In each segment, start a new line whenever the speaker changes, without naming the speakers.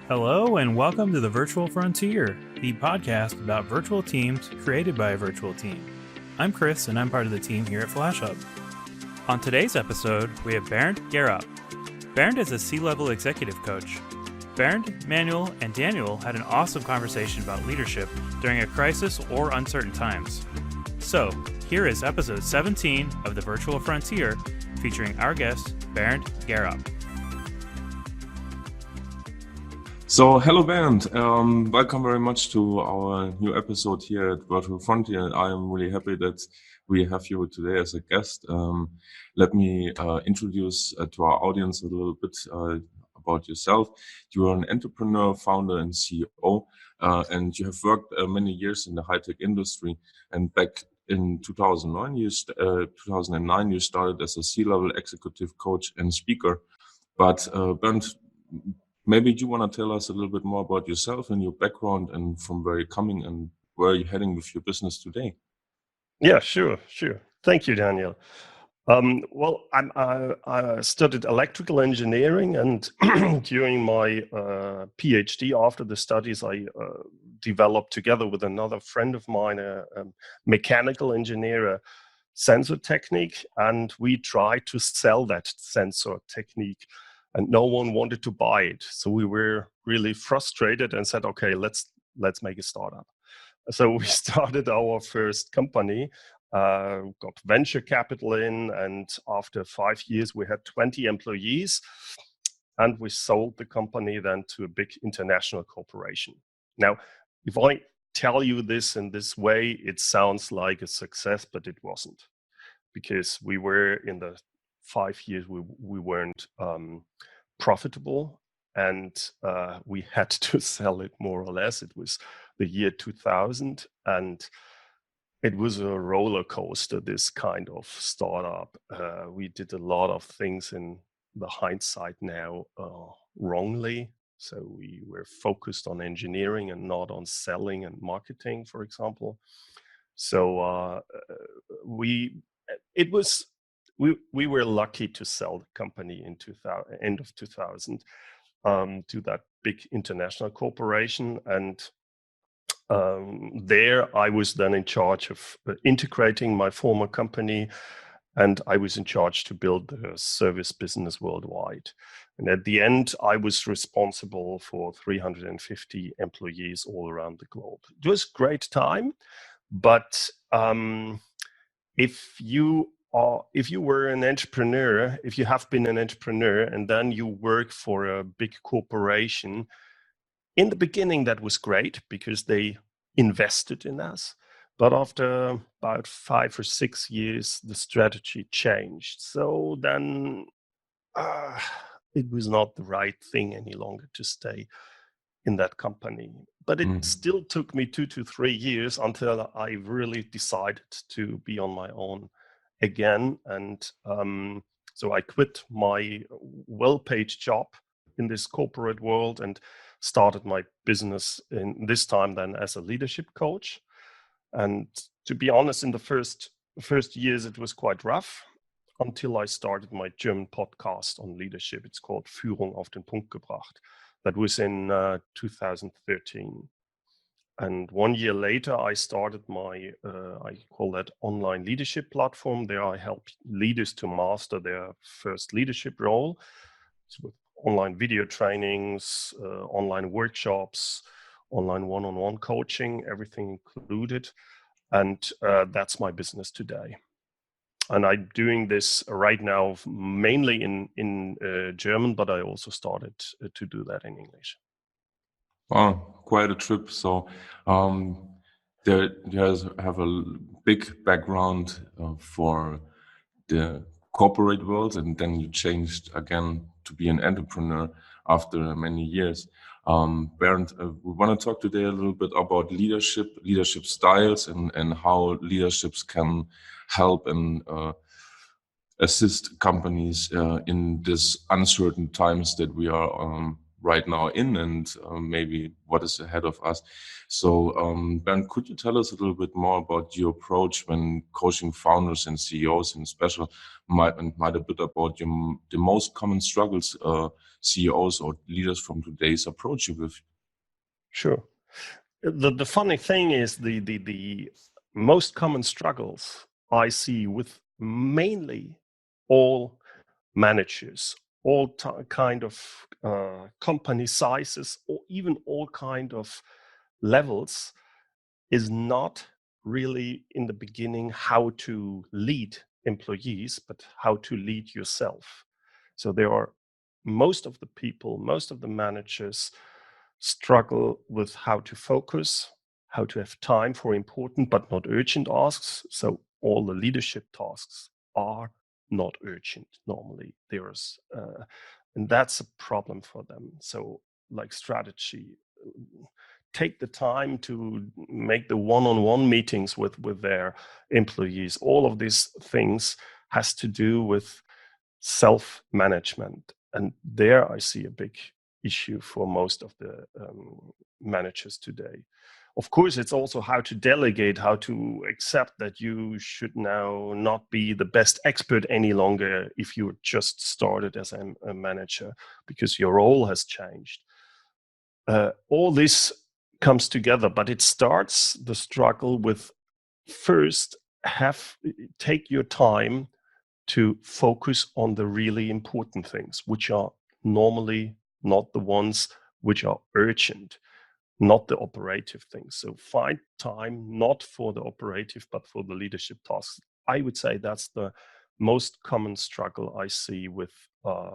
Hello and welcome to the Virtual Frontier, the podcast about virtual teams created by a virtual team. I'm Chris and I'm part of the team here at FlashHub. On today's episode, we have Bernd Geropp. Bernd is a C-level executive coach. Bernd, Manuel, and Daniel had an awesome conversation about leadership during a crisis or uncertain times. So, here is episode 17 of the Virtual Frontier featuring our guest, Bernd Geropp.
So, hello Bernd, welcome very much to our new episode here at Virtual Frontier. I am really happy that we have you today as a guest. Let me introduce to our audience a little bit about yourself. You are an entrepreneur, founder and CEO, and you have worked many years in the high-tech industry. And back in 2009, you started as a C-level executive coach and speaker. But Bernd, maybe you want to tell us a little bit more about yourself and your background and from where you're coming and where you're heading with your business today.
Yeah, sure. Thank you, Daniel. I studied electrical engineering, and during my PhD, after the studies, I developed together with another friend of mine, a mechanical engineer, a sensor technique, and we tried to sell that sensor technique. And no one wanted to buy it. So we were really frustrated and said, okay, let's make a startup. So we started our first company, got venture capital in, and after 5 years, we had 20 employees. And we sold the company then to a big international corporation. Now, if I tell you this in this way, it sounds like a success, but it wasn't. Because we were in the 5 years, we weren't profitable, and we had to sell it more or less. It was the year 2000, and it was a roller coaster, this kind of startup. We did a lot of things in the hindsight now wrongly. So we were focused on engineering and not on selling and marketing, for example. So we were lucky to sell the company in end of 2000 to that big international corporation. And there I was then in charge of integrating my former company, and I was in charge to build the service business worldwide. And at the end, I was responsible for 350 employees all around the globe. It was a great time, but if you were an entrepreneur, if you have been an entrepreneur and then you work for a big corporation, in the beginning that was great because they invested in us. But after about 5 or 6 years, the strategy changed. So then it was not the right thing any longer to stay in that company. But it still took me 2 to 3 years until I really decided to be on my own again. And so I quit my well-paid job in this corporate world and started my business in this time then as a leadership coach. And to be honest, in the first years, it was quite rough until I started my German podcast on leadership. It's called Führung auf den Punkt gebracht. That was in 2013. And 1 year later, I started my, I call that online leadership platform. There I help leaders to master their first leadership role. So with online video trainings, online workshops, online one-on-one coaching, everything included. And that's my business today. And I'm doing this right now mainly in German, but I also started to do that in English.
Wow, quite a trip. So you have a big background for the corporate world, and then you changed again to be an entrepreneur after many years. Bernd, we want to talk today a little bit about leadership styles, and how leaderships can help and assist companies in these uncertain times that we are right now in, and maybe what is ahead of us. So, Ben, could you tell us a little bit more about your approach when coaching founders and CEOs, and special might a bit about the most common struggles CEOs or leaders from today's approach you with?
Sure. The funny thing is the most common struggles I see with mainly all managers, all kind of company sizes, or even all kind of levels, is not really in the beginning how to lead employees, but how to lead yourself. So there are most of the people, most of the managers struggle with how to focus, how to have time for important but not urgent tasks. So all the leadership tasks are not urgent normally. And that's a problem for them. So like strategy, take the time to make the one-on-one meetings with their employees. All of these things has to do with self-management. And there I see a big issue for most of the managers today. Of course, it's also how to delegate, how to accept that you should now not be the best expert any longer if you just started as a manager, because your role has changed. All this comes together, but it starts the struggle with first take your time to focus on the really important things, which are normally not the ones which are urgent, not the operative things. So find time not for the operative, but for the leadership tasks. I would say that's the most common struggle I see with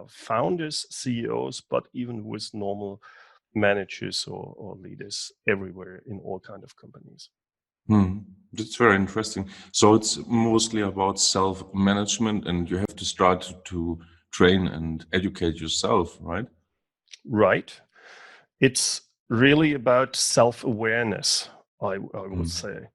founders, CEOs, but even with normal managers or leaders everywhere in all kind of companies.
That's very interesting. So it's mostly about self-management, and you have to start to train and educate yourself, right?
Right. It's really about self-awareness, I would say.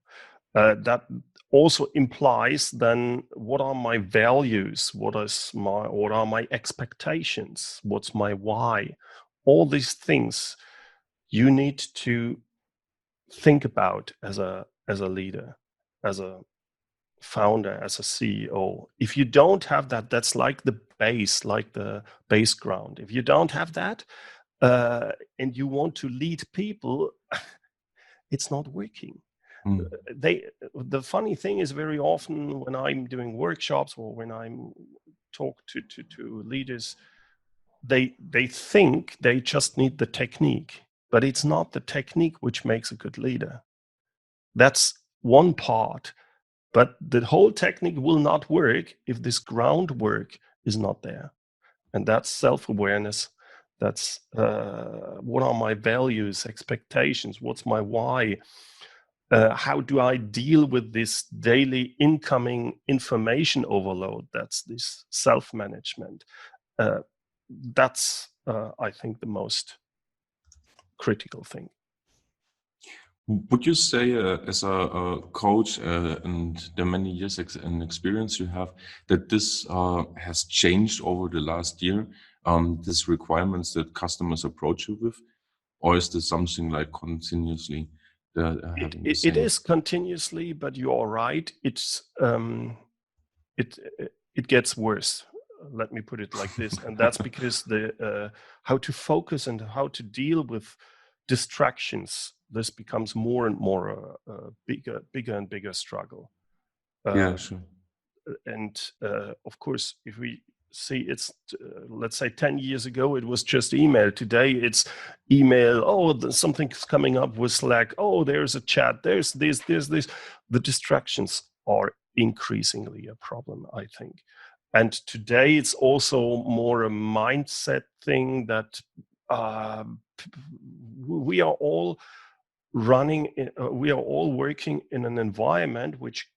That also implies then what are my values, what are my expectations, what's my why. All these things you need to think about as a leader, as a founder, as a CEO. If you don't have that, that's like the base, like the base ground. If you don't have that, and you want to lead people, it's not working. The funny thing is, very often when I'm doing workshops or when I'm talk to leaders, they think they just need the technique, but it's not the technique which makes a good leader. That's one part, but the whole technique will not work if this groundwork is not there. And that's self-awareness. That's what are my values, expectations, what's my why, how do I deal with this daily incoming information overload? That's this self-management. That's I think the most critical thing.
Would you say, as a coach and the many years and experience you have, that this has changed over the last year, these requirements that customers approach you with? Or is this something like continuously having the same?
It is continuously, but you are right. It gets worse. Let me put it like this, and that's because the how to focus and how to deal with distractions. This becomes more and more a bigger and bigger struggle.
Yeah, sure.
And of course, if we see it's let's say 10 years ago it was just email. Today it's email, oh, something's coming up with Slack, oh, there's a chat, there's this. The distractions are increasingly a problem, I think. And today it's also more a mindset thing that we are all we are all working in an environment which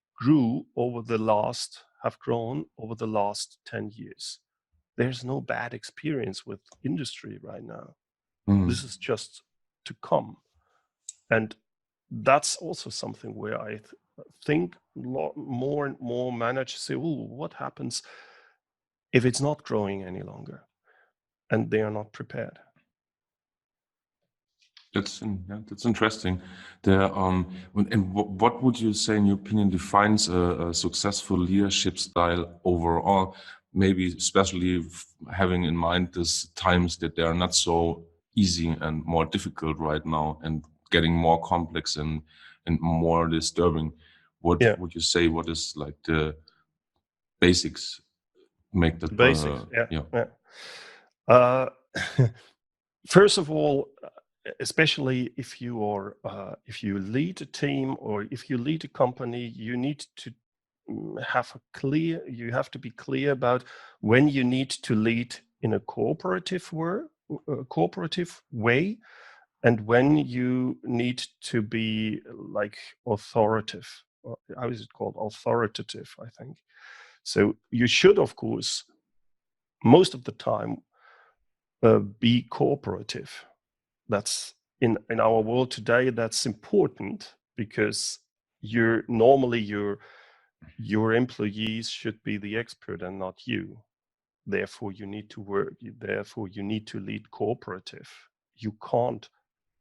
have grown over the last 10 years. There's no bad experience with industry right now. This is just to come. And that's also something where I think more and more managers say, oh, what happens if it's not growing any longer? And they are not prepared.
That's interesting. What would you say, in your opinion, defines a successful leadership style overall? Maybe especially having in mind these times that they are not so easy and more difficult right now, and getting more complex and more disturbing. What
Yeah,
would you say? What is like the basics make
the
that?
basics. Yeah,
Yeah.
yeah. Uh, First of all, especially if if you lead a team or if you lead a company, you need to you have to be clear about when you need to lead in a cooperative way, and when you need to be like authoritative. How is it called? Authoritative, I think. So you should, of course, most of the time, be cooperative. That's in our world today, that's important because your employees should be the expert and not you. Therefore you need to therefore you need to lead cooperative. You can't,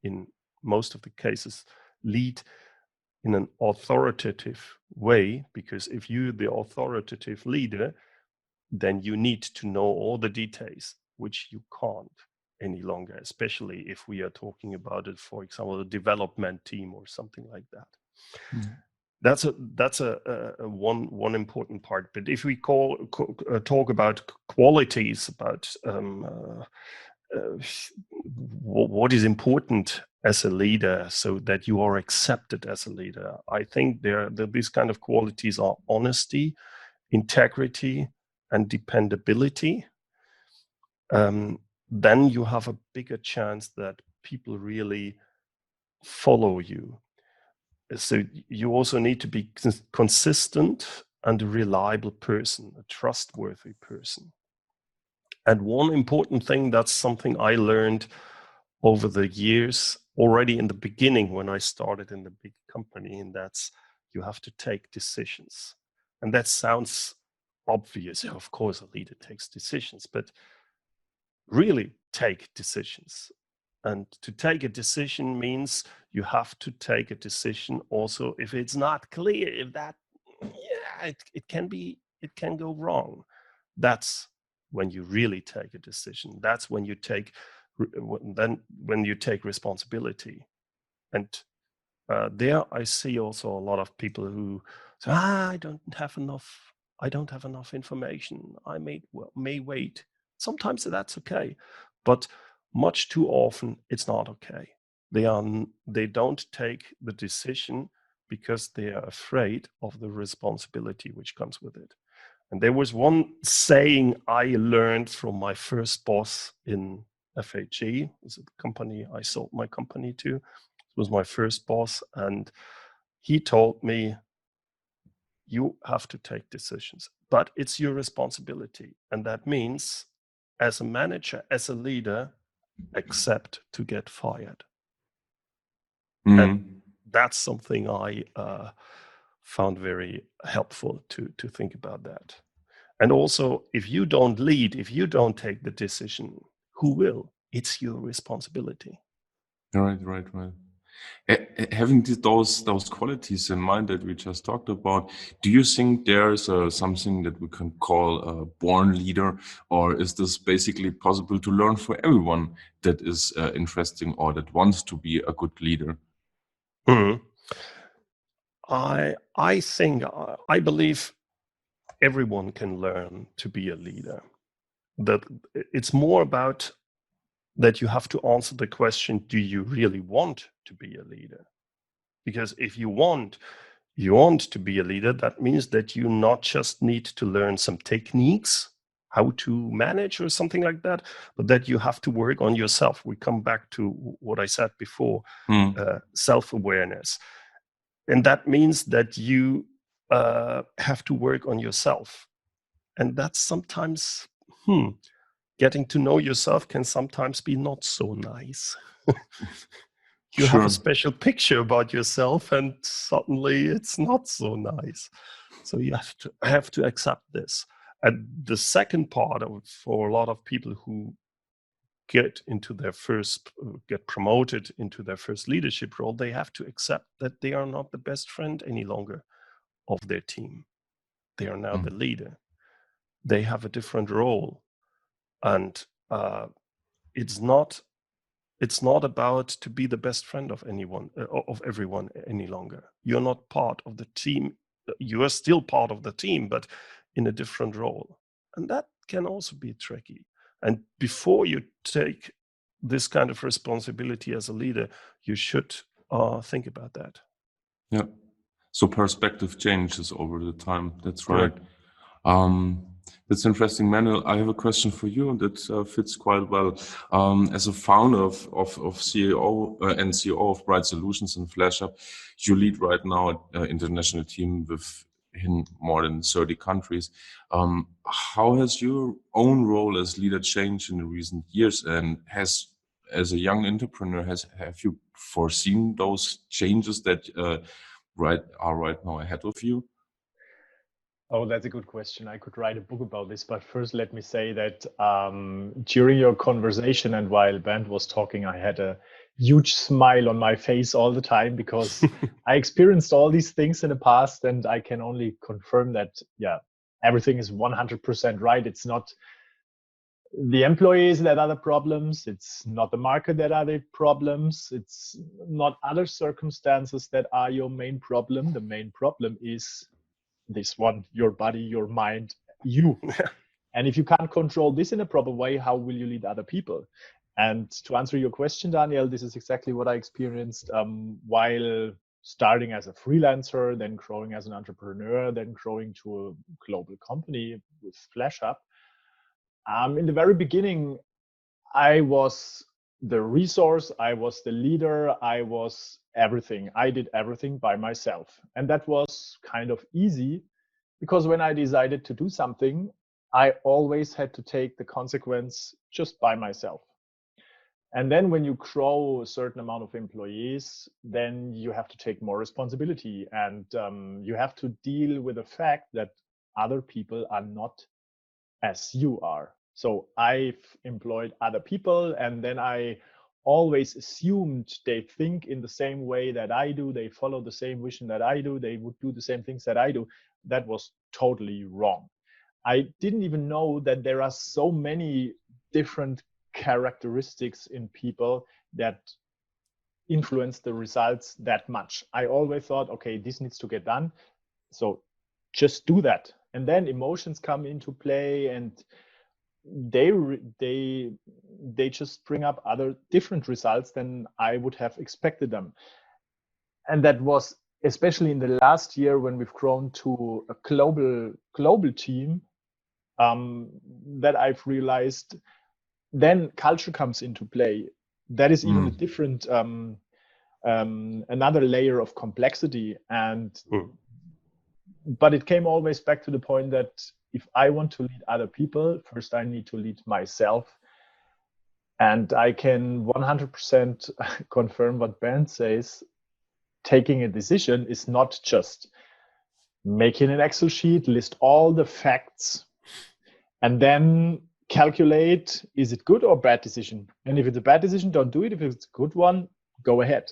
in most of the cases, lead in an authoritative way, because if you're the authoritative leader, then you need to know all the details, which you can't any longer, especially if we are talking about it, for example, a development team or something like that.
Mm.
That's a one important part. But if we talk about qualities, about what is important as a leader, so that you are accepted as a leader, I think these kind of qualities are honesty, integrity, and dependability. Then you have a bigger chance that people really follow you. So you also need to be consistent and a reliable person, a trustworthy person. And one important thing, that's something I learned over the years, already in the beginning when I started in the big company, and that's you have to take decisions. And that sounds obvious. Of course, a leader takes decisions, but really take decisions. And to take a decision means you have to take a decision also if it's not clear, if that, yeah, it can go wrong. That's when you really take a decision. That's when you take responsibility. And there I see also a lot of people who say, I don't have enough information. I may wait. Sometimes that's okay, but much too often it's not okay. They don't take the decision because they are afraid of the responsibility which comes with it. And there was one saying I learned from my first boss in FHE. It was a company I sold my company to. It was my first boss, and he told me, you have to take decisions, but it's your responsibility. And that means, as a manager, as a leader, accept to get fired.
Mm.
And that's something I found very helpful to think about that. And also, if you don't lead, if you don't take the decision, who will? It's your responsibility.
Right. Having those qualities in mind that we just talked about, do you think there's something that we can call a born leader, or is this basically possible to learn for everyone that is interesting or that wants to be a good leader?
Mm-hmm. I believe everyone can learn to be a leader. That it's more about that you have to answer the question, do you really want to be a leader? Because if you want to be a leader, that means that you not just need to learn some techniques, how to manage or something like that, but that you have to work on yourself. We come back to what I said before, self-awareness. And that means that you have to work on yourself. And that's sometimes, getting to know yourself can sometimes be not so nice. You have a special picture about yourself and suddenly it's not so nice. So you have to accept this. And the second part for a lot of people who get promoted into their first leadership role, they have to accept that they are not the best friend any longer of their team. They are now the leader. They have a different role, and it's not about to be the best friend of everyone any longer. You're not part of the team. You are still part of the team, but in a different role, and that can also be tricky. And before you take this kind of responsibility as a leader, you should think about that.
Yeah. So perspective changes over the time. That's right.
Correct.
That's interesting, Manuel. I have a question for you that fits quite well. As a founder of CEO and CEO of Bright Solutions and FlashUp, you lead right now an international team in more than 30 countries. How has your own role as leader changed in the recent years? And as a young entrepreneur, have you foreseen those changes that are right now ahead of you?
Oh, that's a good question. I could write a book about this, but first let me say that during your conversation and while Bernd was talking, I had a huge smile on my face all the time because I experienced all these things in the past, and I can only confirm that, yeah, everything is 100% right. It's not the employees that are the problems. It's not the market that are the problems. It's not other circumstances that are your main problem. The main problem is this one: your body, your mind, you. And if you can't control this in a proper way, how will you lead other people? And to answer your question, Daniel, this is exactly what I experienced while starting as a freelancer, then growing as an entrepreneur, then growing to a global company with FlashUp. In the very beginning, I was the resource, I was the leader, I was everything. I did everything by myself. And that was kind of easy because when I decided to do something, I always had to take the consequence just by myself. And then when you grow a certain amount of employees, then you have to take more responsibility, and you have to deal with the fact that other people are not as you are. So I've employed other people, and then I always assumed they think in the same way that I do, they follow the same vision that I do, they would do the same things that I do. That was totally wrong. I didn't even know that there are so many different characteristics in people that influence the results that much. I always thought, okay, this needs to get done, so just do that. And then emotions come into play, and they just bring up other different results than I would have expected them. And that was especially in the last year when we've grown to a global team, that I've realized then culture comes into play. That is even a different another layer of complexity. And but it came always back to the point that if I want to lead other people, first I need to lead myself. And I can 100% confirm what Bernd says. Taking a decision is not just making an Excel sheet, list all the facts, and then calculate, is it good or bad decision? And if it's a bad decision, don't do it. If it's a good one, go ahead.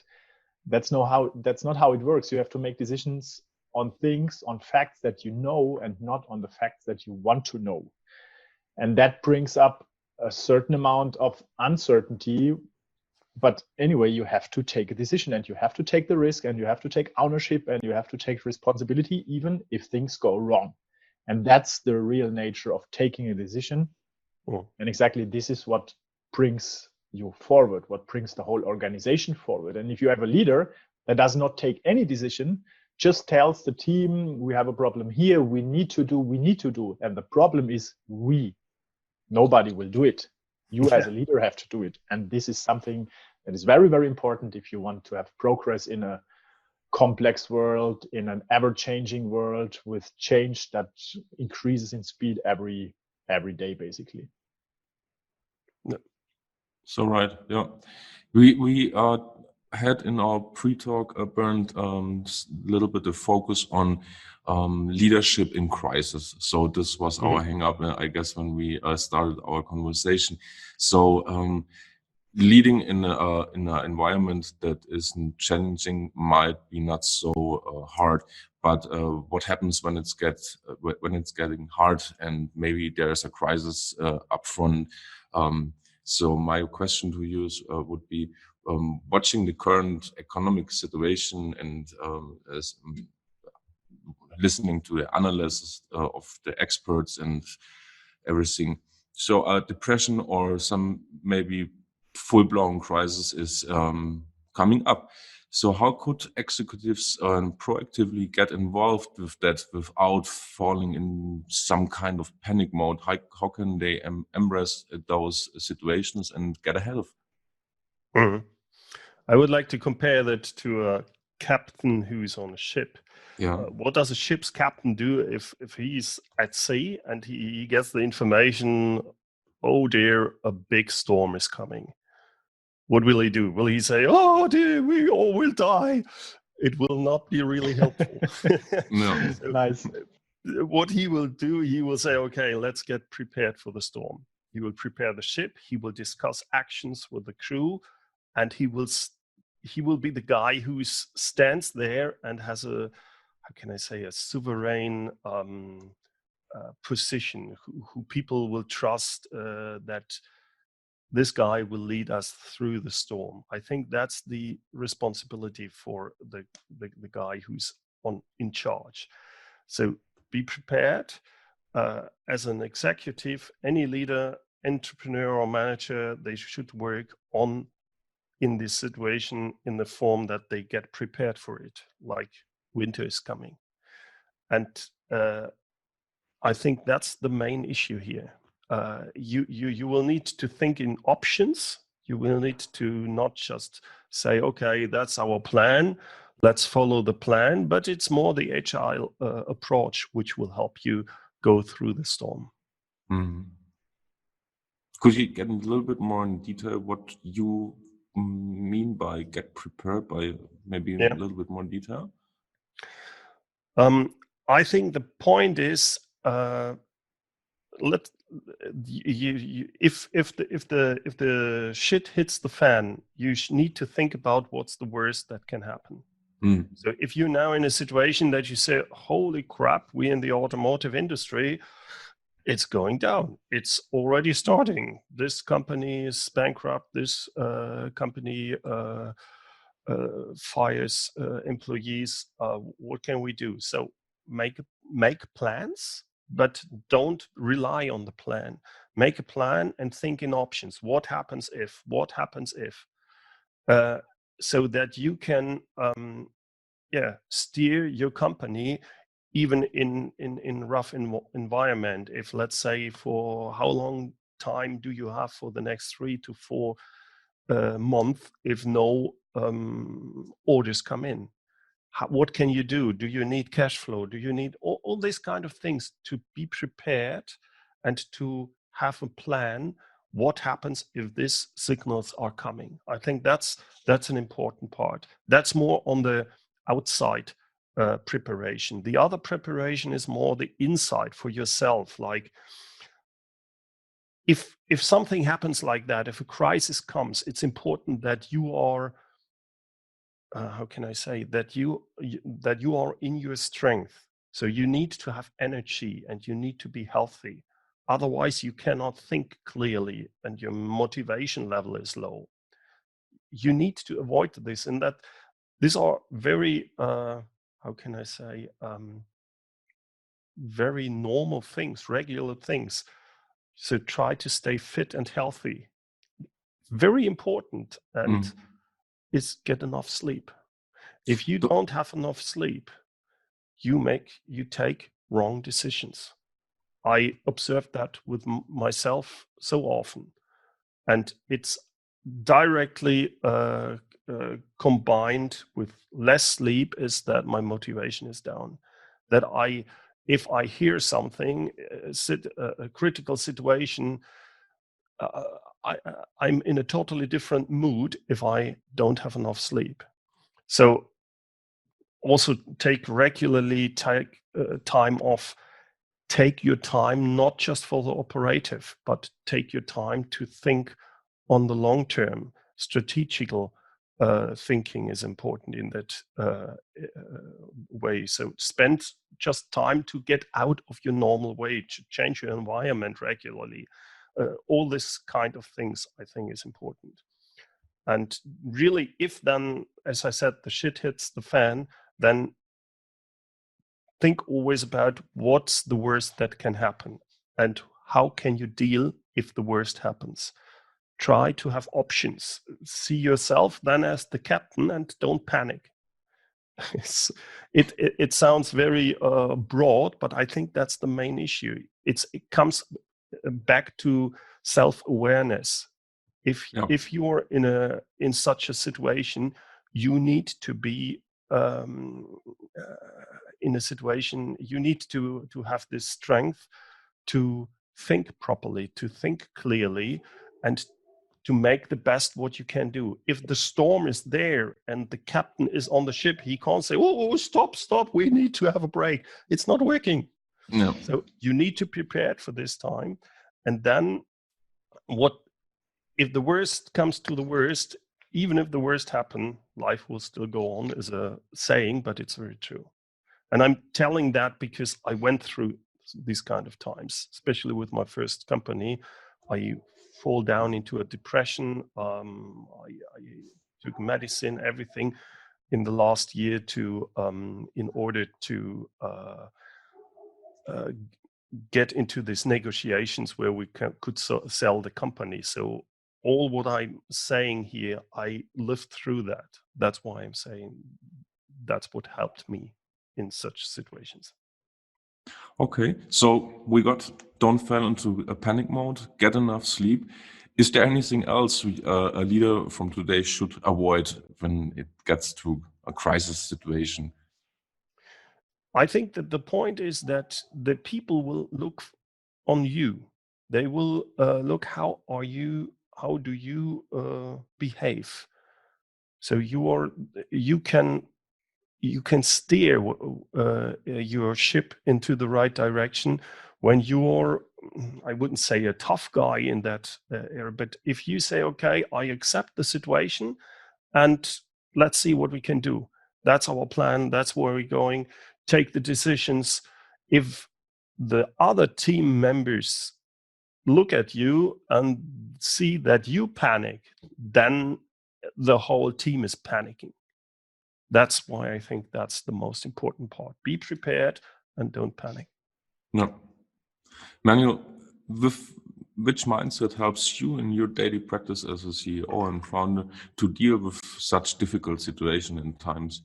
That's not how it works. You have to make decisions on things, on facts that you know, and not on the facts that you want to know. And that brings up a certain amount of uncertainty. But anyway, you have to take a decision, and you have to take the risk, and you have to take ownership, and you have to take responsibility, even if things go wrong. And that's the real nature of taking a decision. And exactly this is what brings you forward, what brings the whole organization forward. And if you have a leader that does not take any decision, just tells the team, we have a problem here, we need to do. And the problem is nobody will do it. You as a leader have to do it. And this is something that is very, very important if you want to have progress in a complex world, in an ever-changing world with change that increases in speed every day, basically.
So right, yeah. We had in our pre-talk, Bernd, a little bit of focus on leadership in crisis. So this was our hang up, I guess, when we started our conversation. So leading in an environment that isn't challenging might be not so hard, but what happens when it's getting hard and maybe there's a crisis up front? So my question to you would be, watching the current economic situation and listening to the analysis of the experts and everything. So depression or some maybe full-blown crisis is coming up. So how could executives proactively get involved with that without falling in some kind of panic mode? How can they embrace those situations and get ahead of?
I would like to compare that to a captain who's on a ship.
Yeah.
What does a ship's captain do if he's at sea and he gets the information, oh dear, a big storm is coming? What will he do? Will he say, oh dear, we all will die? It will not be really helpful.
No.
So,
Nice.
what he will do, he will say, okay, let's get prepared for the storm. He will prepare the ship. He will discuss actions with the crew, and he will be the guy who stands there and has a, how can I say, a sovereign position, who people will trust that this guy will lead us through the storm. I think that's the responsibility for the guy who's in charge. So be prepared. As an executive, any leader, entrepreneur or manager, they should work on in this situation in the form that they get prepared for it, like winter is coming. And I think that's the main issue here. You will need to think in options. You will need to not just say, okay, that's our plan, let's follow the plan, but it's more the agile approach which will help you go through the storm.
Mm-hmm. Could you get a little bit more in detail what you mean by get prepared, by maybe a little bit more detail?
I think the point is, if the shit hits the fan, you need to think about what's the worst that can happen. So if you're now in a situation that you say, holy crap, we in the automotive industry, it's going down. It's already starting. This company is bankrupt. This company fires employees. What can we do? So make plans, but don't rely on the plan. Make a plan and think in options. What happens if? What happens if? So that you can steer your company even in rough environment. If, let's say, for how long time do you have for the next 3 to 4 months if no orders come in? What can you do? Do you need cash flow? Do you need all these kind of things to be prepared and to have a plan? What happens if these signals are coming? I think that's an important part. That's more on the outside preparation. The other preparation is more the inside for yourself. Like if something happens like that, if a crisis comes, it's important that you are how can I say, that you are in your strength. So you need to have energy and you need to be healthy. Otherwise, you cannot think clearly and your motivation level is low. You need to avoid this, and that these are very, how can I say, very normal things, regular things. So try to stay fit and healthy. Very important. And is get enough sleep. If you don't have enough sleep, you take wrong decisions. I observed that with myself so often, and it's directly combined with less sleep is that my motivation is down. That if I hear something, a critical situation, I'm in a totally different mood if I don't have enough sleep. So also take time off. Take your time, not just for the operative, but take your time to think on the long term. Strategical thinking is important in that way. So spend just time to get out of your normal way, to change your environment regularly. All this kind of things, I think, is important. And really, if then, as I said, the shit hits the fan, then think always about what's the worst that can happen and how can you deal if the worst happens. Try to have options. See yourself then as the captain and don't panic. It sounds very broad, but I think that's the main issue. It comes back to self-awareness. If you're in such a situation, you need to be in a situation. You need to have this strength to think properly, to think clearly, and to make the best what you can do. If the storm is there and the captain is on the ship, he can't say, "Oh, stop, we need to have a break." It's not working.
No.
So you need to prepare for this time. And then if the worst comes to the worst, even if the worst happen, life will still go on, is a saying, but it's very true. And I'm telling that because I went through these kind of times, especially with my first company. I fall down into a depression. I took medicine, everything in the last year in order to get into these negotiations where we could sell the company. So all what I'm saying here, I lived through that. That's why I'm saying that's what helped me in such situations.
Okay, so we got don't fall into a panic mode, get enough sleep. Is there anything else a leader from today should avoid when it gets to a crisis situation?
I think that the point is that the people will look on you. They will look, how do you behave? So you can steer your ship into the right direction when you're, I wouldn't say a tough guy in that area, but if you say, okay, I accept the situation and let's see what we can do. That's our plan. That's where we're going. Take the decisions. If the other team members look at you and see that you panic, then the whole team is panicking. That's why I think that's the most important part. Be prepared and don't panic.
No. Manuel, which mindset helps you in your daily practice as a CEO and founder to deal with such difficult situations and times?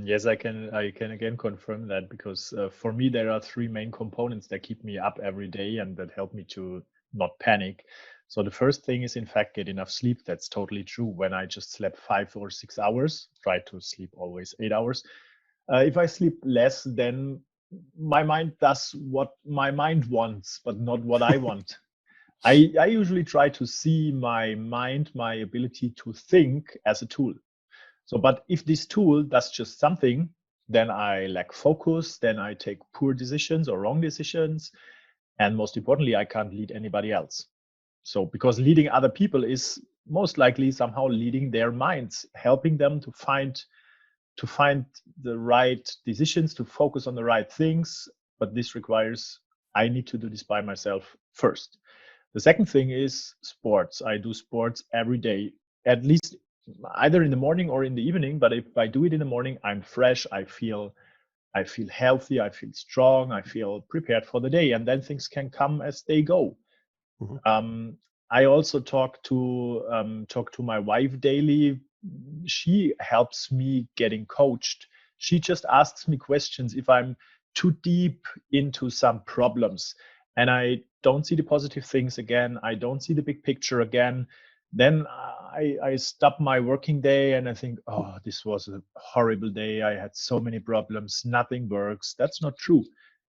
Yes, I can again confirm that, because for me there are three main components that keep me up every day and that help me to not panic. So the first thing is, in fact, get enough sleep. That's totally true. When I just slept 5 or 6 hours, try to sleep always 8 hours. If I sleep less, then my mind does what my mind wants, but not what I want. I usually try to see my mind, my ability to think, as a tool. So, but if this tool does just something, then I lack focus, then I take poor decisions or wrong decisions. And most importantly, I can't lead anybody else. So, because leading other people is most likely somehow leading their minds, helping them to find the right decisions, to focus on the right things. But this requires, I need to do this by myself first. The second thing is sports. I do sports every day, at least either in the morning or in the evening. But if I do it in the morning, I'm fresh. I feel healthy. I feel strong. I feel prepared for the day, and then things can come as they go. Mm-hmm. I also talk to my wife daily. She helps me getting coached. She just asks me questions if I'm too deep into some problems and I don't see the positive things again, I don't see the big picture again, then I stop my working day and I think, oh, this was a horrible day. I had so many problems. Nothing works. That's not true.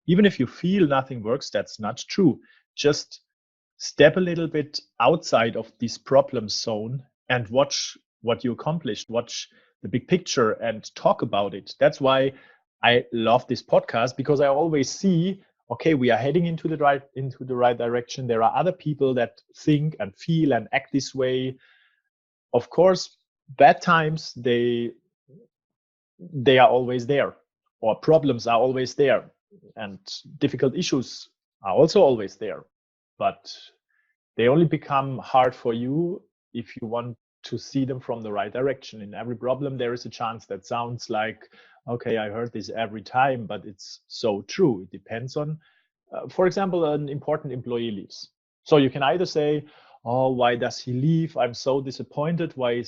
Even if you feel nothing works, that's not true. Just step a little bit outside of this problem zone and watch what you accomplished. Watch the big picture and talk about it. That's why I love this podcast, because I always see, okay, we are heading into the right direction. There are other people that think and feel and act this way. Of course, bad times, they are always there, or problems are always there, and difficult issues are also always there. But they only become hard for you if you want to see them from the right direction. In every problem, there is a chance that sounds like, okay, I heard this every time, but it's so true. It depends on, for example, an important employee leaves. So you can either say, oh, why does he leave? I'm so disappointed. Why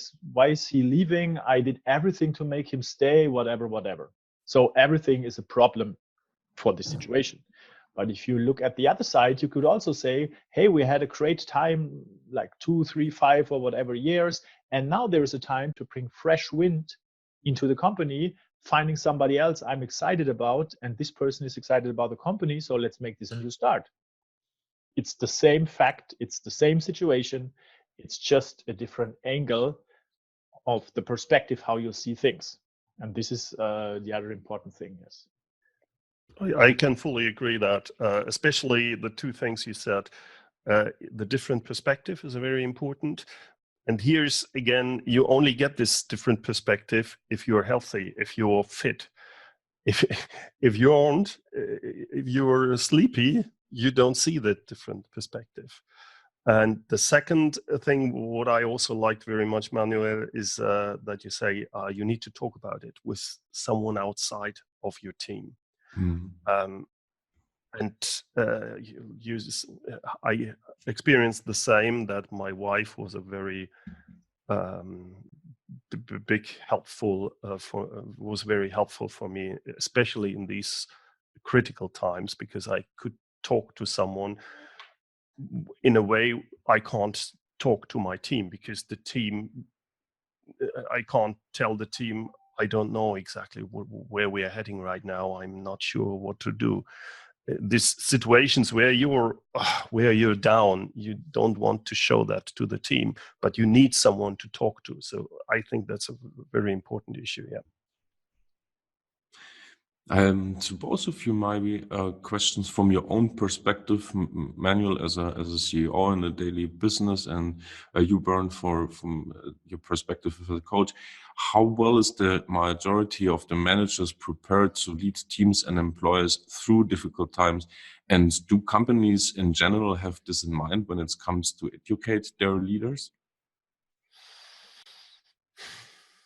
is he leaving? I did everything to make him stay, whatever. So everything is a problem for this situation. But if you look at the other side, you could also say, hey, we had a great time, like 2, 3, 5 or whatever years. And now there is a time to bring fresh wind into the company, finding somebody else I'm excited about, and this person is excited about the company. So let's make this a new start. It's the same fact, it's the same situation, it's just a different angle of the perspective how you see things. And this is the other important thing, yes.
I can fully agree that, especially the two things you said. The different perspective is very important. And here's, again, you only get this different perspective if you're healthy, if you're fit. If you aren't, if you're sleepy, you don't see the different perspective. And the second thing, what I also liked very much, Manuel, is that you say you need to talk about it with someone outside of your team. I experienced the same, that my wife was a very was very helpful for me, especially in these critical times, because I could talk to someone in a way I can't talk to my team, because the team, I can't tell the team, I don't know exactly where we are heading right now. I'm not sure what to do. These situations where you're down, you don't want to show that to the team, but you need someone to talk to. So I think that's a very important issue. Yeah.
To both of you, maybe questions from your own perspective, Manuel as a CEO in the daily business, and you, Bernd, from your perspective as a coach. How well is the majority of the managers prepared to lead teams and employees through difficult times? And do companies in general have this in mind when it comes to educate their leaders?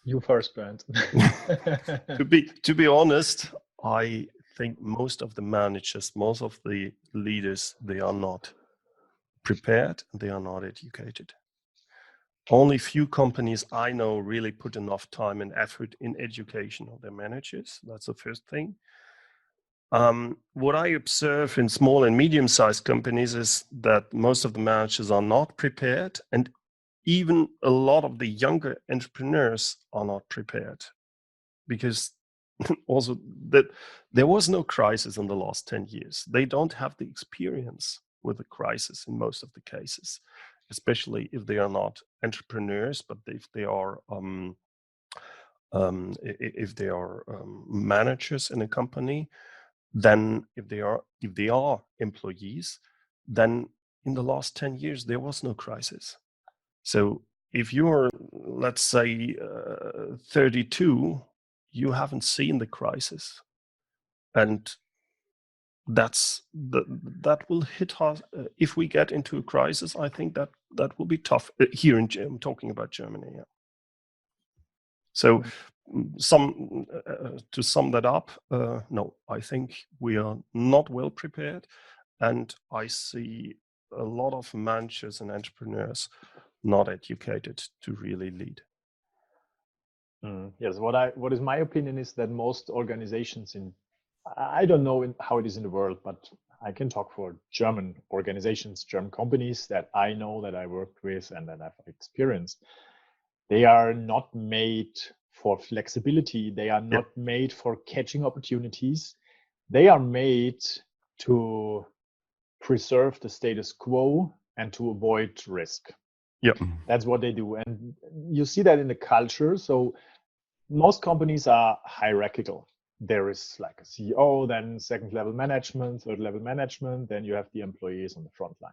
You first, Bernd.
To be honest, I think most of the managers, most of the leaders, they are not prepared and they are not educated. Only few companies I know really put enough time and effort in education of their managers. That's the first thing. What I observe in small and medium-sized companies is that most of the managers are not prepared, and even a lot of the younger entrepreneurs are not prepared, because also that there was no crisis in the last 10 years. They don't have the experience with the crisis in most of the cases, especially if they are not entrepreneurs, but if they are managers in a company. Then if they are employees, then in the last 10 years there was no crisis. So if you're, let's say, 32, you haven't seen the crisis, and that will hit us. If we get into a crisis, I think that will be tough here in Germany. I'm talking about Germany. Yeah. So to sum that up, no, I think we are not well prepared, and I see a lot of managers and entrepreneurs not educated to really lead.
Yes, what is my opinion is that most organizations I don't know how it is in the world, but I can talk for German organizations, German companies that I know, that I worked with and that I've experienced. They are not made for flexibility. They are not made for catching opportunities. They are made to preserve the status quo and to avoid risk.
Yeah,
that's what they do, and you see that in the culture. So most companies are hierarchical. There is like a CEO, then second level management, third level management, then you have the employees on the front line.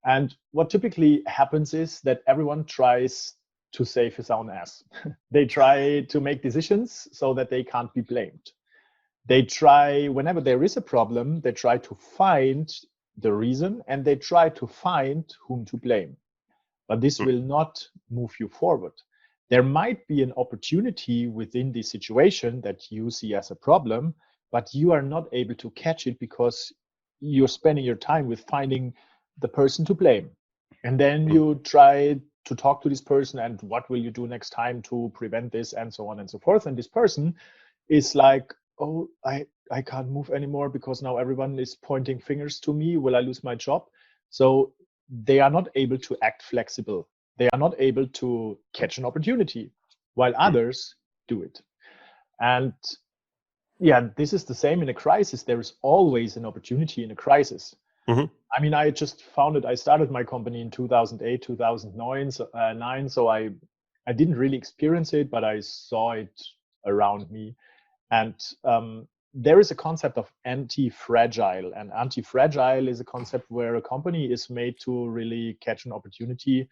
And what typically happens is that everyone tries to save his own ass. They try to make decisions so that they can't be blamed. They try, whenever there is a problem, they try to find the reason and they try to find whom to blame. But this will not move you forward. There might be an opportunity within the situation that you see as a problem, but you are not able to catch it because you're spending your time with finding the person to blame. And then you try to talk to this person and what will you do next time to prevent this and so on and so forth. And this person is like, oh, I can't move anymore because now everyone is pointing fingers to me. Will I lose my job? So they are not able to act flexible. They are not able to catch an opportunity, while others do it. And yeah, this is the same in a crisis. There is always an opportunity in a crisis.
Mm-hmm.
I mean, I started my company in 2008, 2009. So I didn't really experience it, but I saw it around me. And there is a concept of anti-fragile. And anti-fragile is a concept where a company is made to really catch an opportunity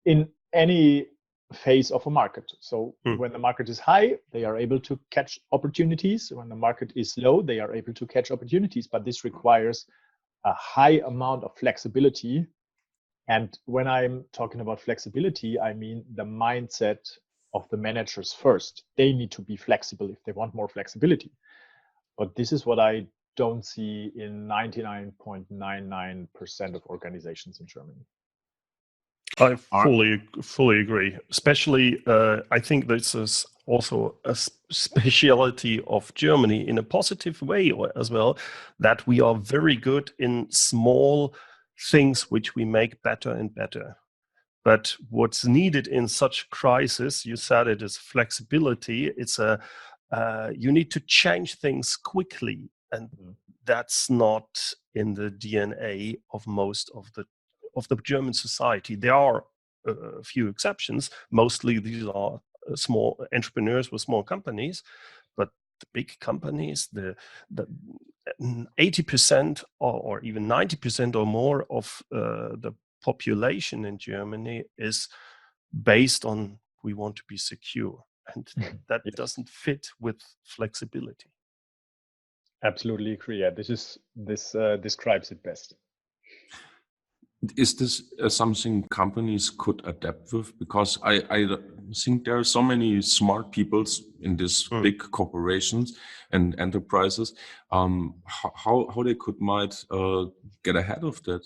in any phase of a market. So when the market is high, they are able to catch opportunities. When the market is low, they are able to catch opportunities. But this requires a high amount of flexibility. And when I'm talking about flexibility, I mean the mindset of the managers first. They need to be flexible if they want more flexibility. But this is what I don't see in 99.99% of organizations in Germany.
I fully agree. Especially, I think this is also a speciality of Germany in a positive way as well, that we are very good in small things which we make better and better. But what's needed in such crisis, you said it is flexibility. It's you need to change things quickly, and that's not in the DNA of most of the German society. There are a few exceptions. Mostly these are small entrepreneurs with small companies, but the big companies, the 80% or even 90% or more of the population in Germany is based on we want to be secure, and that doesn't fit with flexibility.
Absolutely agree. Yeah, this describes it best.
Is this something companies could adapt with? Because I think there are so many smart people in these big corporations and enterprises. How they might get ahead of that?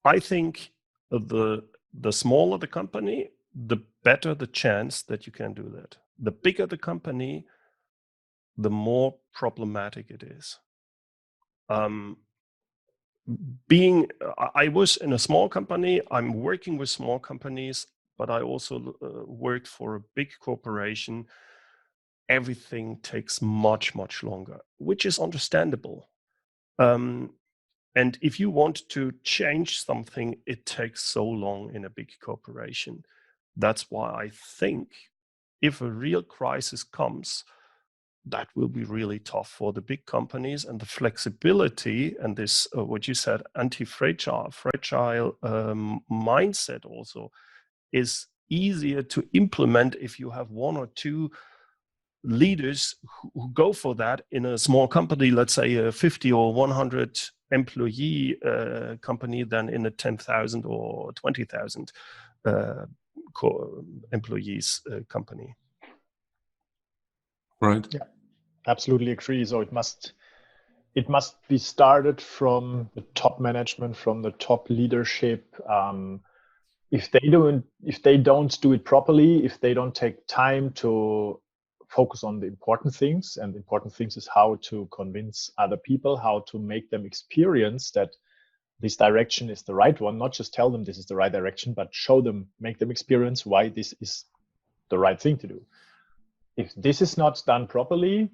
I think the smaller the company, the better the chance that you can do that. The bigger the company, the more problematic it is. I was in a small company. I'm working with small companies, but I also worked for a big corporation. Everything takes much, much longer, which is understandable. And if you want to change something, it takes so long in a big corporation. That's why I think if a real crisis comes, that will be really tough for the big companies, and the flexibility and this, what you said, anti-fragile mindset also is easier to implement if you have one or two leaders who go for that in a small company, let's say a 50 or 100 employee company, than in a 10,000 or 20,000 employees company.
Right.
Yeah, absolutely agree. So it must be started from the top management, from the top leadership. If they don't do it properly, if they don't take time to focus on the important things, and the important things is how to convince other people, how to make them experience that this direction is the right one, not just tell them this is the right direction, but show them, make them experience why this is the right thing to do. If this is not done properly,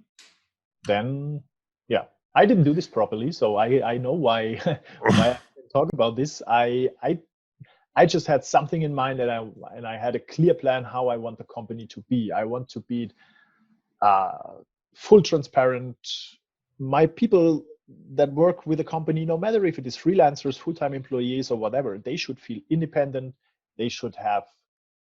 then yeah, I didn't do this properly, so I know why I talk about this. I I just had something in mind, and I had a clear plan how I want the company to be. I want to be full transparent. My people that work with the company, no matter if it is freelancers, full-time employees, or whatever, they should feel independent. They should have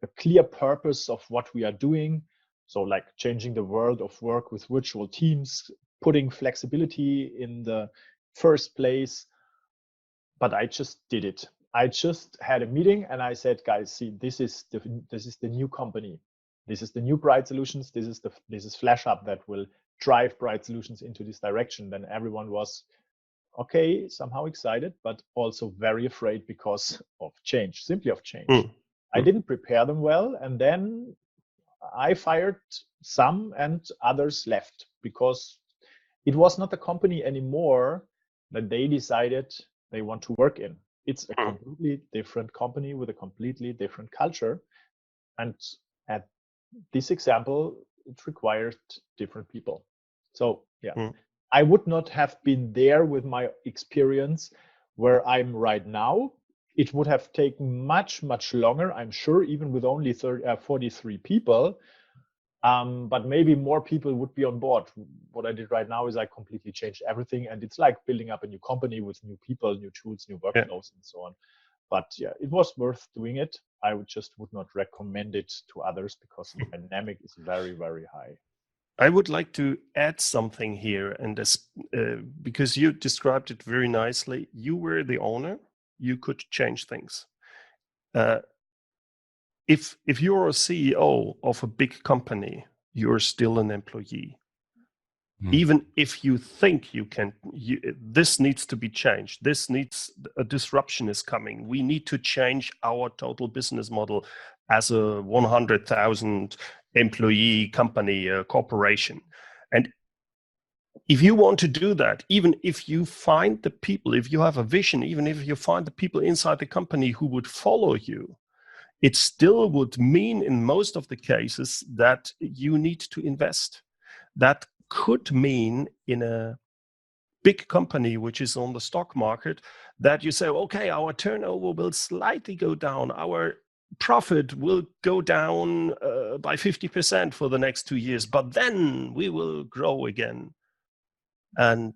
a clear purpose of what we are doing. So like changing the world of work with virtual teams, putting flexibility in the first place. But I just did it. I just had a meeting and I said, guys, see, this is the new company. This is the new Bright Solutions. This is FlashHub that will drive Bright Solutions into this direction. Then everyone was okay, somehow excited, but also very afraid because of change, simply of change. I didn't prepare them well, and then I fired some and others left because it was not the company anymore that they decided they want to work in. It's a completely different company with a completely different culture. And at this example, it required different people. So yeah, I would not have been there with my experience where I'm right now. It would have taken much, much longer, I'm sure, even with only 43 people. But maybe more people would be on board. What I did right now is I completely changed everything. And it's like building up a new company with new people, new tools, new workflows, and so on. But yeah, it was worth doing it. I would not recommend it to others because the dynamic is very, very high.
I would like to add something here, and because you described it very nicely. You were the owner. You could change things. If you're a CEO of a big company, you're still an employee. Even if you think you can, this needs to be changed. A disruption is coming. We need to change our total business model as a 100,000 employee company, corporation. And if you want to do that, even if you find the people, if you have a vision, even if you find the people inside the company who would follow you, it still would mean in most of the cases that you need to invest. That could mean in a big company which is on the stock market that you say, okay, our turnover will slightly go down, our profit will go down by 50% for the next 2 years, but then we will grow again. And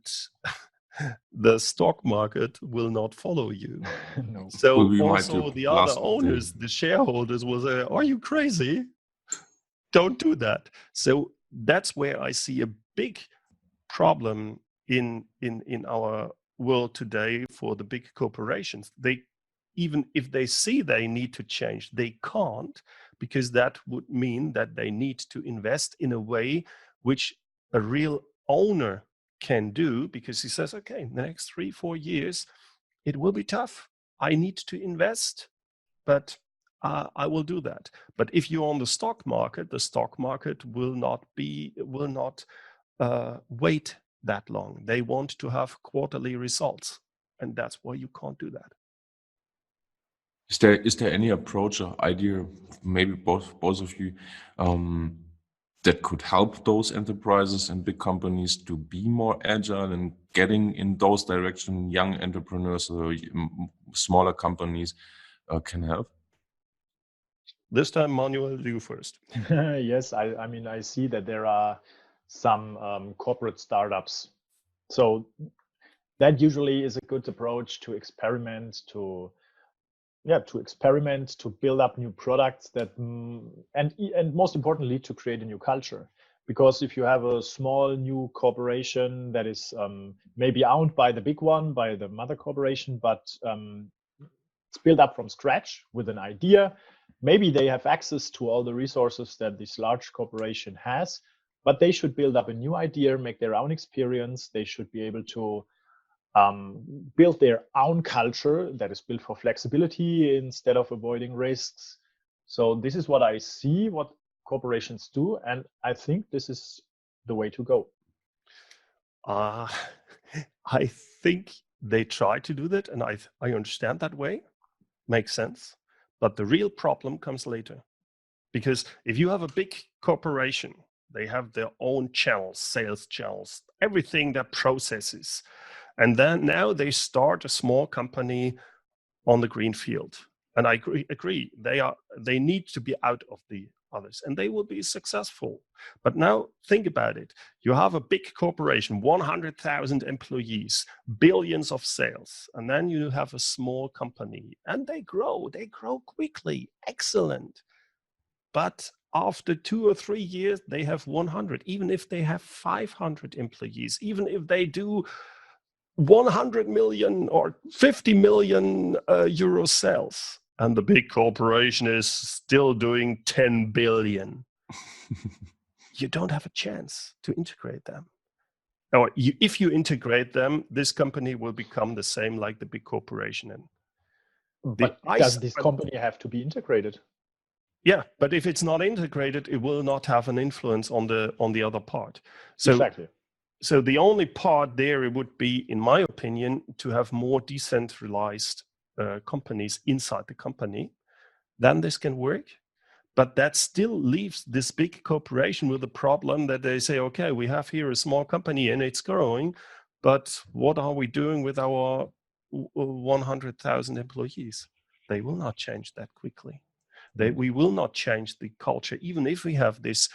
the stock market will not follow you.
No.
So also the other owners, the shareholders will say, are you crazy? Don't do that. So that's where I see a big problem in our world today for the big corporations. They, even if they see they need to change, they can't, because that would mean that they need to invest in a way which a real owner can do, because he says, okay, in the next 3-4 years, it will be tough. I need to invest, but I will do that. But if you're on the stock market will not wait that long. They want to have quarterly results, and that's why you can't do that.
Is there any approach or idea, maybe both of you, that could help those enterprises and big companies to be more agile and getting in those direction? Young entrepreneurs or smaller companies can help.
This time, Manuel, you first.
Yes, I mean, I see that there are some corporate startups. So that usually is a good approach to experiment, to build up new products that, and most importantly, to create a new culture. Because if you have a small new corporation that is maybe owned by the big one, by the mother corporation, but it's built up from scratch with an idea, maybe they have access to all the resources that this large corporation has, but they should build up a new idea, make their own experience. They should be able to build their own culture that is built for flexibility instead of avoiding risks. So this is what I see what corporations do, and I think this is the way to go.
I think they try to do that, and I understand that way. Makes sense. But the real problem comes later. Because if you have a big corporation, they have their own channels, sales channels, everything that processes. And then now they start a small company on the green field. And I agree. They need to be out of the others, and they will be successful. But now think about it. You have a big corporation, 100,000 employees, billions of sales, and then you have a small company, and they grow quickly. Excellent. But after 2 or 3 years, they have 100. Even if they have 500 employees, even if they do 100 million or 50 million euro sales, and the big corporation is still doing 10 billion, you don't have a chance to integrate them. Or if you integrate them, this company will become the same like the big corporation.
But does this company have to be integrated?
Yeah, but if it's not integrated, it will not have an influence on the other part. So,
exactly.
So the only part there, it would be, in my opinion, to have more decentralized companies inside the company. Then this can work. But that still leaves this big corporation with a problem that they say, okay, we have here a small company and it's growing, but what are we doing with our 100,000 employees? They will not change that quickly. We will not change the culture, even if we have this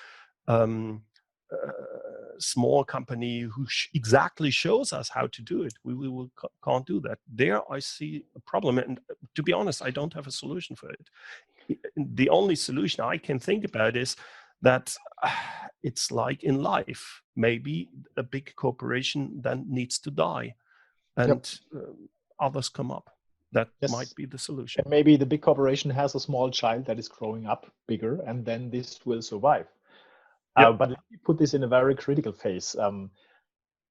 small company who exactly shows us how to do it. We can't do that. There I see a problem. And to be honest, I don't have a solution for it. The only solution I can think about is that it's like in life. Maybe a big corporation then needs to die and others come up. That might be the solution.
And maybe the big corporation has a small child that is growing up bigger, and then this will survive. But let me put this in a very critical phase.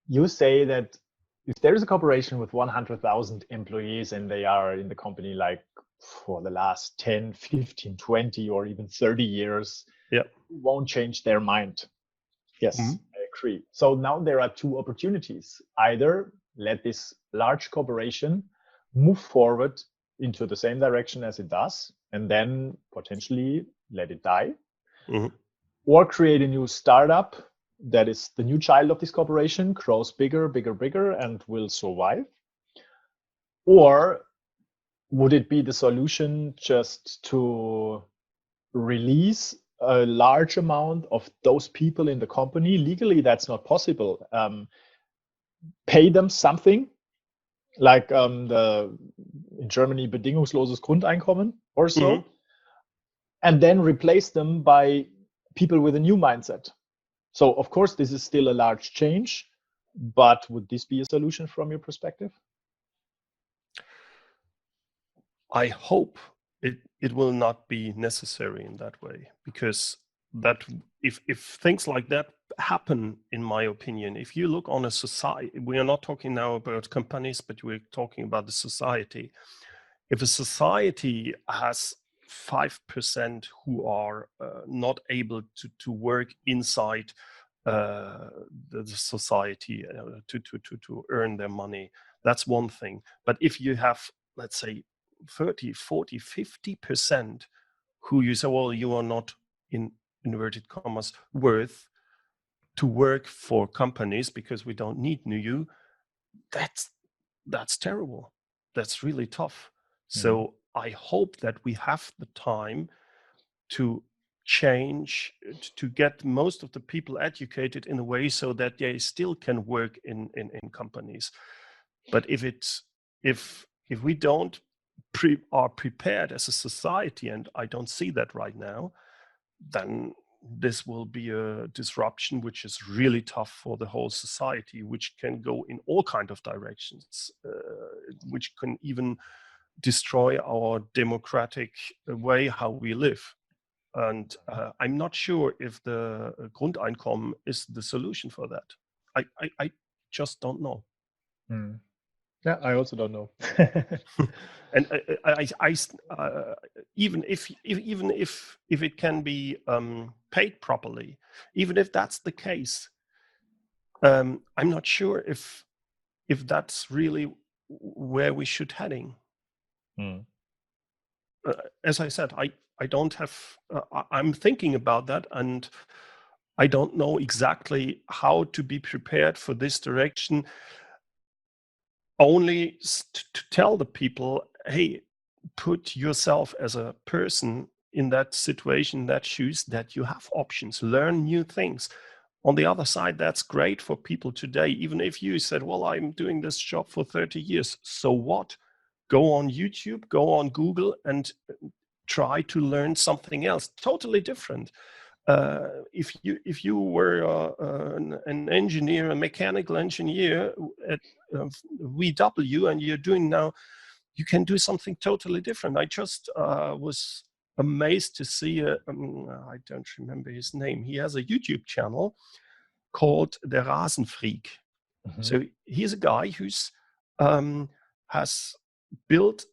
You say that if there is a corporation with 100,000 employees and they are in the company like for the last 10, 15, 20, or even 30 years, won't change their mind. Yes, I agree. So now there are two opportunities. Either let this large corporation move forward into the same direction as it does, and then potentially let it die. Or create a new startup that is the new child of this corporation, grows bigger, and will survive. Or would it be the solution just to release a large amount of those people in the company? Legally, that's not possible. Pay them something, like in Germany, bedingungsloses Grundeinkommen or so, and then replace them by people with a new mindset. So, of course, this is still a large change, but would this be a solution from your perspective?
I hope it will not be necessary in that way, because that if things like that happen, in my opinion, if you look on a society, we are not talking now about companies, but we're talking about the society. If a society has 5% who are not able to work inside the society to earn their money, that's one thing. But if you have, let's say, 30, 40, 50% who you say, well, you are not, in inverted commas, worth to work for companies because we don't need you, that's terrible. That's really tough. So I hope that we have the time to change, to get most of the people educated in a way so that they still can work in companies. But if we don't are prepared as a society, and I don't see that right now, then this will be a disruption which is really tough for the whole society, which can go in all kinds of directions, which can even destroy our democratic way how we live. And I'm not sure if the Grundeinkommen is the solution for that. I just don't know.
Yeah, I also don't know.
And I even if it can be paid properly, even if that's the case, I'm not sure if that's really where we should heading. As I said, I don't have. I'm thinking about that, and I don't know exactly how to be prepared for this direction. Only to tell the people, hey, put yourself as a person in that situation, that shoes, that you have options, learn new things. On the other side, that's great for people today. Even if you said, well, I'm doing this job for 30 years, so what? Go on YouTube, go on Google, and try to learn something else, totally different. If you were an engineer, a mechanical engineer at VW, and you're doing now, you can do something totally different. I just was amazed to see, I don't remember his name. He has a YouTube channel called Der Rasenfreak.
Mhm.
So he's a guy who's has built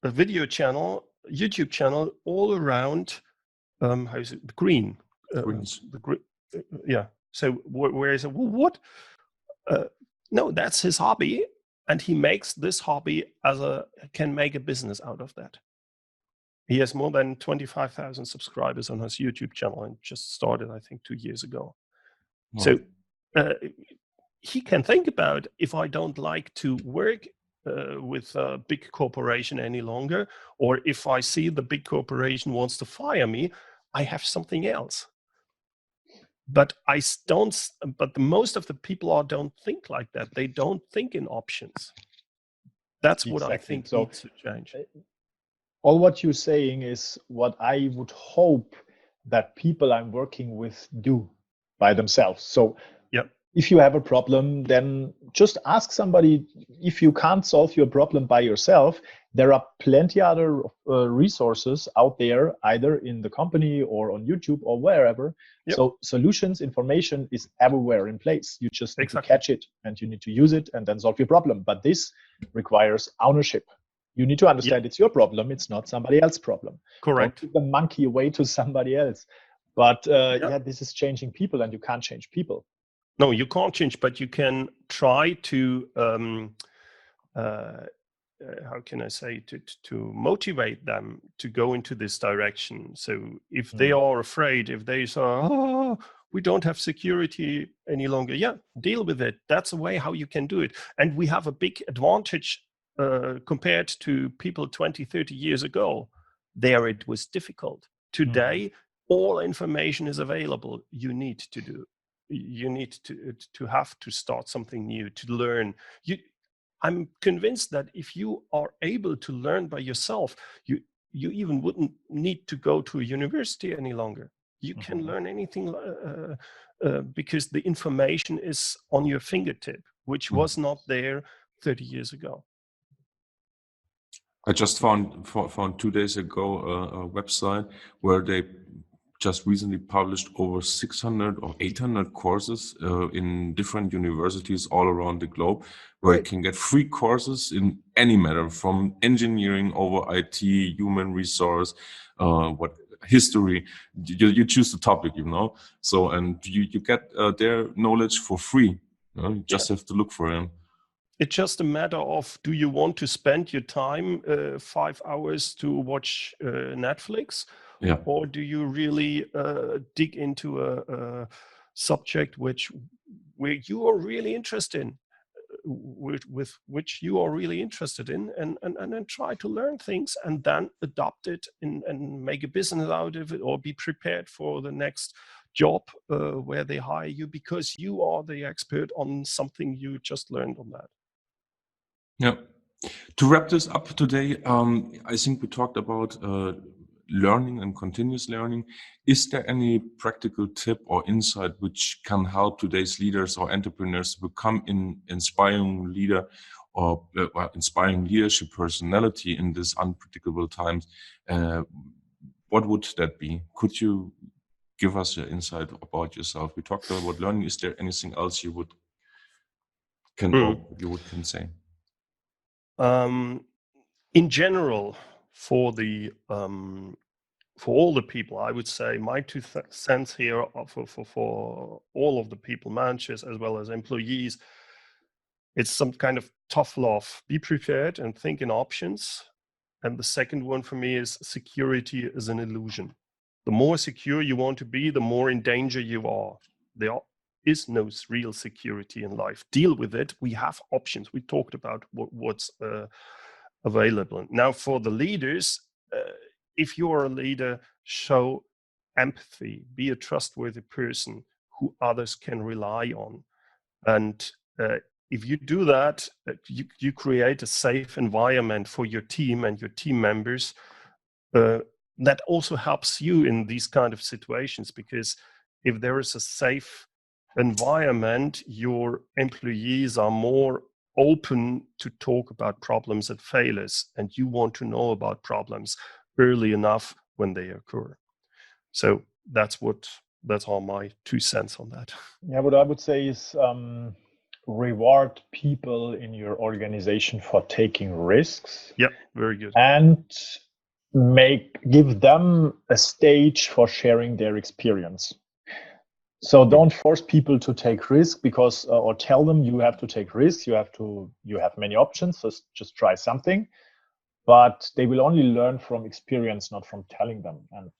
a video channel, YouTube channel, all around how is it, green,
Greens.
yeah. So where is it? Well, what? No, that's his hobby, and he makes this hobby can make a business out of that. He has more than 25,000 subscribers on his YouTube channel, and just started, I think, 2 years ago.
Wow.
So he can think about, if I don't like to work with a big corporation any longer, or if I see the big corporation wants to fire me, I have something else. But but most of the people don't think like that. They don't think in options. That's what I
Exactly.
think
So,
needs to change.
all what you're saying is what I would hope that people I'm working with do by themselves. So
Yep.
if you have a problem, then just ask somebody. If you can't solve your problem by yourself, there are plenty other resources out there, either in the company or on YouTube or wherever.
Yep.
So solutions, information is everywhere in place. You just need
Exactly.
to catch it, and you need to use it and then solve your problem. But this requires ownership. You need to understand it's your problem. It's not somebody else's problem.
Correct.
Don't give the monkey away to somebody else. But yeah, this is changing people, and you can't change people.
No, you can't change, but you can try to how can I say, to motivate them to go into this direction. So if they are afraid, if they say, oh, we don't have security any longer, yeah, deal with it. That's a way how you can do it. And we have a big advantage compared to people 20, 30 years ago. There it was difficult. Today, all information is available. You need to have to start something new, to learn. I'm convinced that if you are able to learn by yourself, you even wouldn't need to go to a university any longer. You can learn anything because the information is on your fingertip, which was not there 30 years ago.
I just found 2 days ago a website where they just recently published over 600 or 800 courses in different universities all around the globe, where you can get free courses in any matter, from engineering over IT, human resource, what history. You choose the topic, So, and you get their knowledge for free. You just have to look for them.
It's just a matter of, do you want to spend your time 5 hours to watch Netflix?
Yeah.
Or do you really dig into a subject where you are really interested in, with which you are really interested in, and then try to learn things and then adopt it and make a business out of it, or be prepared for the next job where they hire you because you are the expert on something you just learned on that.
Yeah. To wrap this up today, I think we talked about learning and continuous learning. Is there any practical tip or insight which can help today's leaders or entrepreneurs to become an inspiring leader or inspiring leadership personality in these unpredictable times? What would that be? Could you give us an insight about yourself? We talked about learning. Is there anything else you can say?
In general, for all the people, I would say my 2 cents here are for all of the people, managers as well as employees. It's some kind of tough love. Be prepared and think in options. And the second one for me is security is an illusion. The more secure you want to be, the more in danger you are. There is no real security in life. Deal with it. We have options. We talked about what's available. Now, for the leaders, if you are a leader, show empathy, be a trustworthy person who others can rely on. And if you do that, you create a safe environment for your team and your team members. That also helps you in these kind of situations, because if there is a safe environment, your employees are more open to talk about problems and failures, and you want to know about problems early enough when they occur. So that's all my 2 cents on that.
Yeah, what I would say is reward people in your organization for taking risks.
Yeah, very good.
And give them a stage for sharing their experience. So don't force people to take risk because, or tell them you have to take risks. You have many options. So just try something, but they will only learn from experience, not from telling them. And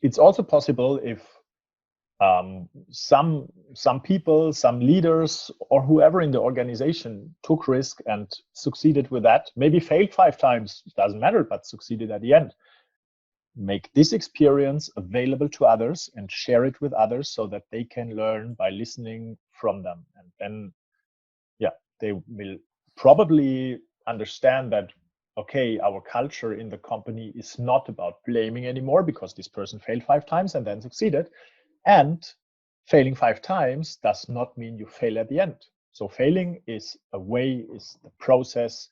it's also possible if some people, some leaders, or whoever in the organization took risk and succeeded with that, maybe failed 5 times, doesn't matter, but succeeded at the end. Make this experience available to others and share it with others so that they can learn by listening from them. And then, they will probably understand that, okay, our culture in the company is not about blaming anymore because this person failed 5 times and then succeeded. And failing 5 times does not mean you fail at the end. So failing is the process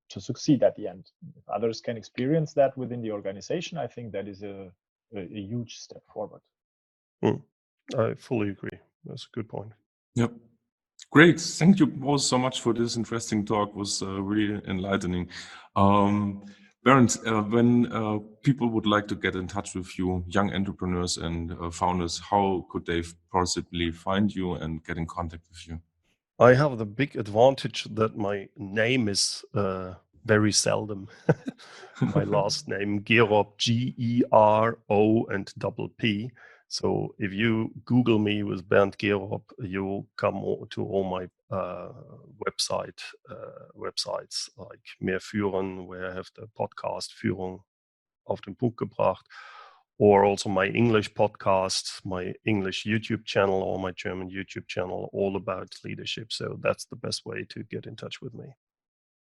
to succeed at the end. If others can experience that within the organization, I think that is a huge step forward.
I fully agree. That's a good point.
Yep. Great. Thank you both so much for this interesting talk. It was really enlightening. Bernd, when people would like to get in touch with you, young entrepreneurs and founders, how could they possibly find you and get in contact with you?
I have the big advantage that my name is very seldom. My last name, Geropp, G-E-R-O and double P. So if you Google me with Bernd Geropp, you'll come to all my websites like Mehr Führen, where I have the podcast Führung auf den Punkt gebracht, or also my English podcast, my English YouTube channel, or my German YouTube channel, all about leadership. So that's the best way to get in touch with me.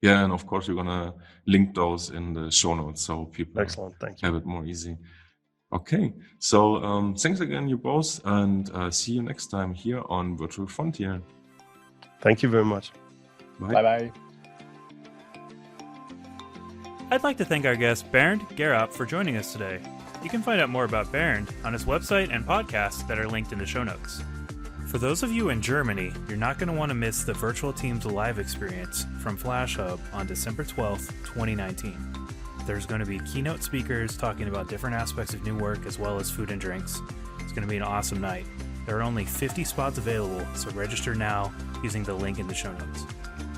Yeah, and of course, we're going to link those in the show notes so people
Excellent. Thank you.
have it more easy. Okay, so thanks again, you both, and see you next time here on Virtual Frontier.
Thank you very much.
Bye.
Bye-bye.
I'd like to thank our guest Bernd Geropp for joining us today. You can find out more about Bernd on his website and podcasts that are linked in the show notes. For those of you in Germany, you're not going to want to miss the Virtual Teams Live experience from Flash Hub on December 12th, 2019. There's going to be keynote speakers talking about different aspects of new work as well as food and drinks. It's going to be an awesome night. There are only 50 spots available, so register now using the link in the show notes.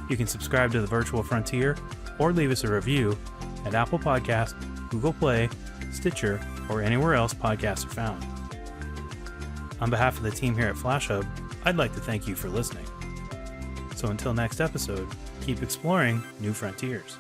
You can subscribe to the Virtual Frontier or leave us a review at Apple Podcasts, Google Play, Stitcher, or anywhere else podcasts are found. On behalf of the team here at Flash Hub, I'd like to thank you for listening. So until next episode, keep exploring new frontiers.